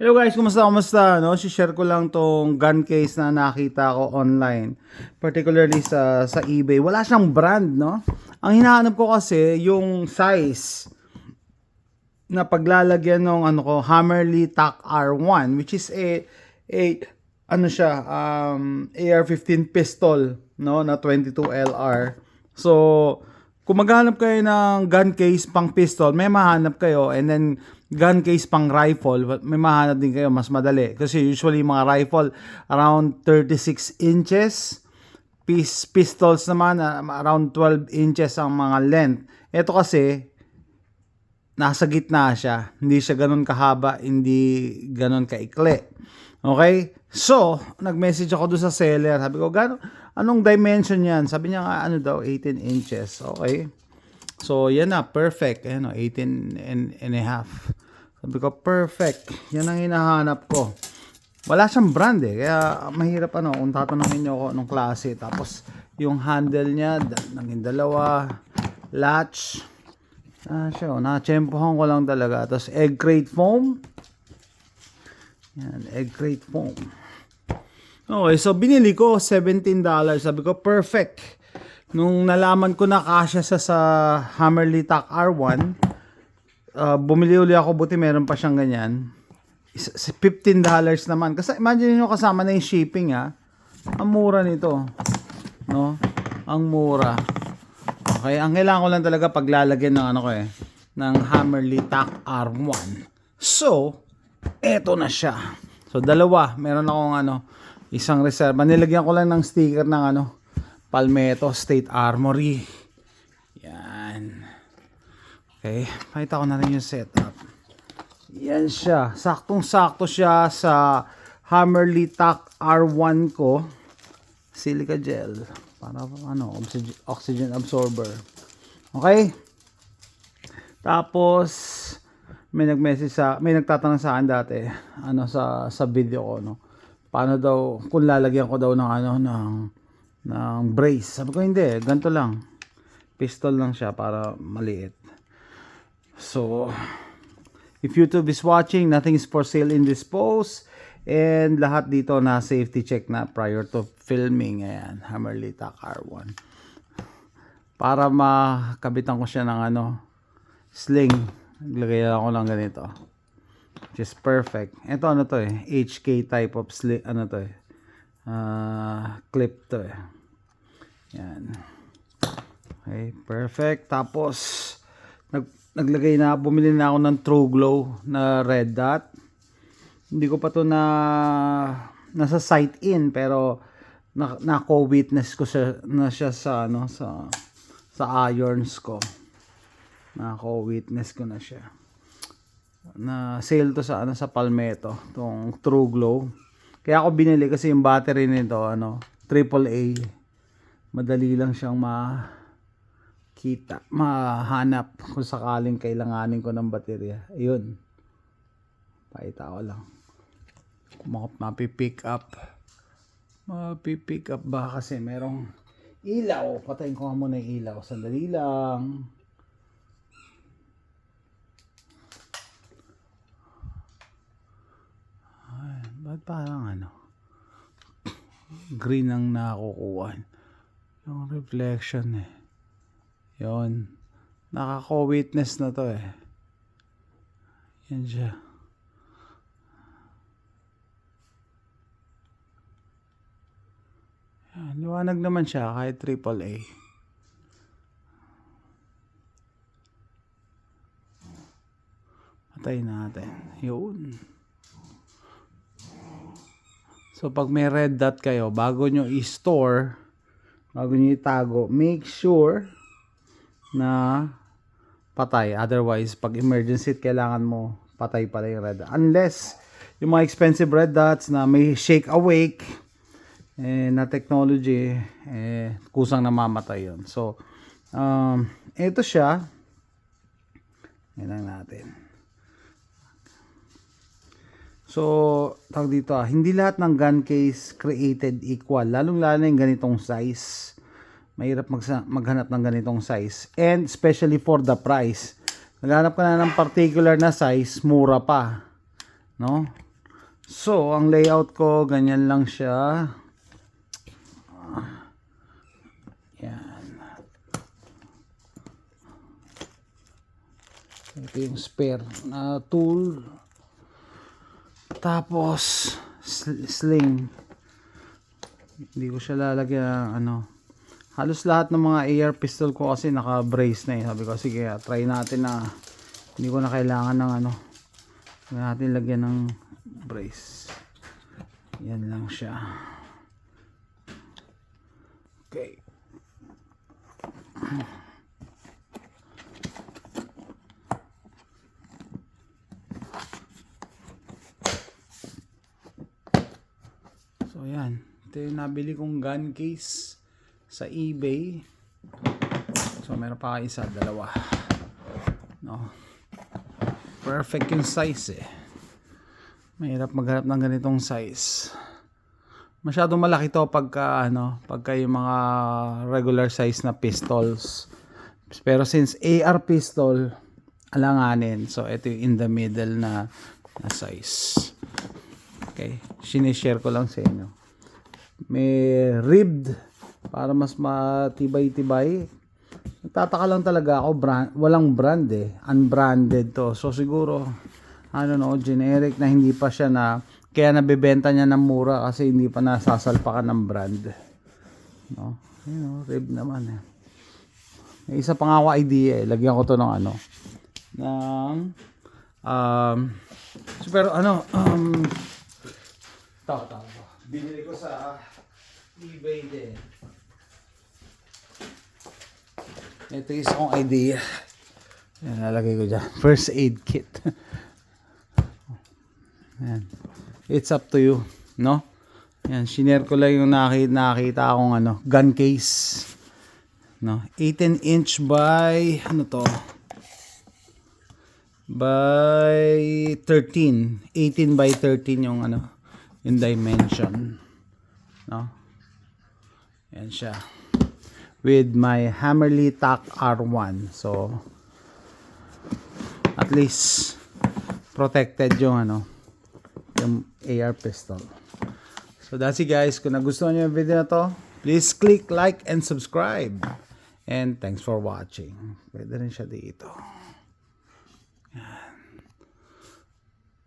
Hello guys, kumusta? No, share ko lang tong gun case na nakita ko online, particularly sa eBay. Wala siyang brand, no? Ang hinahanap ko kasi yung size na paglalagyan ng Hammerly TAC R1, which is a ano siya, AR-15 pistol, no, na 22 LR. So, kung maghanap kayo ng gun case pang pistol, may mahanap kayo, and then gun case pang rifle, may mahanap din kayo, mas madali. Kasi usually mga rifle around 36 inches, pistols naman around 12 inches ang mga length. Ito kasi nasa gitna siya, hindi siya ganun kahaba, hindi ganun kaikli. Okay? So, nag-message ako doon sa seller. Sabi ko, anong dimension yan? Sabi niya nga, 18 inches. Okay. So, yan na, perfect. Ayan, 18 and a half. Sabi ko, perfect. Yan ang hinahanap ko. Wala siyang brand eh. Kaya mahirap kung tatanungin niyo ako anong klase. Tapos, yung handle niya, naging dalawa. Latch. Siya, na-tsempohan ko lang talaga. Tapos, egg crate foam. Yan, egg crate foam. Okay, so binili ko $17. Sabi ko, perfect. Nung nalaman ko na kasya sa Hammerly TAC R1, bumili uli ako, buti meron pa siyang ganyan. $15 naman. Kasi imagine niyo kasama na yung shipping Ang mura nito. No? Ang mura. Okay, ang kailangan ko lang talaga paglalagyan ng ng Hammerly TAC R1. So, eto na siya. So, dalawa. Meron akong isang reserva. Nilagyan ko lang ng sticker ng Palmetto State Armory. Yan. Okay. Pakita ko na rin yung setup. Yan siya. Saktong-sakto siya sa Hammerly TAC R1 ko. Silica gel. Para oxygen absorber. Okay. Tapos, may nagtatanong sa akin dati, sa video ko, paano daw, kung lalagyan ko daw ng brace. Sabi ko, hindi, ganito lang. Pistol lang siya para maliit. So, if YouTube is watching, nothing is for sale in this post. And lahat dito na safety check na prior to filming. Ayan, Hammerly TAC R1. Para makabitan ko siya ng sling. Naglagay ako lang ganito. Which is perfect. Ito to HK type of sling, clip to Yan. Okay, perfect. Tapos bumili na ako ng True Glow na red dot. Hindi ko pa to nasa sight in, pero nako-witness ko siya sa irons ko. Nako-witness ko na siya. Na sale to sa Palmetto, tong True Glow. Kaya ako binili kasi yung battery nito AAA. Madali lang siyang mahanap kung sakaling kailanganin ko ng baterya. Ayun. Pakita ko lang. Mapipick up ba kasi merong ilaw. Patayin ko nga muna yung ilaw. Sandali lang. Ba't parang green ang nakukuha? Yung reflection Yun. Nakaka-witness na to Yan siya. Yan. Liwanag naman siya kahit AAA. Patayin natin. Yun. So, pag may red dot kayo, bago nyo i-store, bago nyo itago, make sure na patay. Otherwise, pag emergency, kailangan mo patay pala yung red dot. Unless, yung mga expensive red dots na may shake awake, na technology, kusang namamatay yun. So, ito siya. Yan lang natin. So, tawag dito hindi lahat ng gun case created equal. Lalong-lalo yung ganitong size. Mahirap maghanap ng ganitong size. And especially for the price. Naghanap ka na ng particular na size, mura pa. No? So, ang layout ko, ganyan lang siya. Yan. Ito yung spare na tool. Tapos, sling. Hindi ko siya lalagyan ng halos lahat ng mga AR pistol ko kasi naka-brace na eh. Sabi ko, sige, try natin na hindi ko na kailangan ng hindi natin lagyan ng brace. Yan lang siya. Okay. So yan, ito yung nabili kong gun case sa eBay. So meron pa isa, dalawa. No. Perfect yung size eh. Mahirap maghanap ng ganitong size. Masyadong malaki to pagka pagka yung mga regular size na pistols. Pero since AR pistol, alanganin. So ito yung in the middle na size. Okay, sinishare ko lang sa inyo. May ribbed para mas matibay-tibay. Nagtataka lang talaga ako, walang brand eh. Unbranded to. So siguro, generic na hindi pa siya kaya nabebenta niya ng mura kasi hindi pa nasasalpakan ng brand. No? Rib naman eh. May isa pa nga ako idea eh. Lagyan ko to ng binili ko sa eBay din. Ito yung isang idea. Yan, nalagay ko dyan. First aid kit. Yan. It's up to you, no? Yan, shinare ko lang yung nakita akong gun case. No? 18-inch by by 13. 18 by 13 yung yung dimension. No? Yan siya. With my Hammerly TAC R1. So at least protected yung yung AR pistol. So that's it guys. Kung nagustuhan niyo yung video na to, please click like and subscribe. And thanks for watching. Pwede rin siya dito.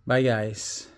Bye guys.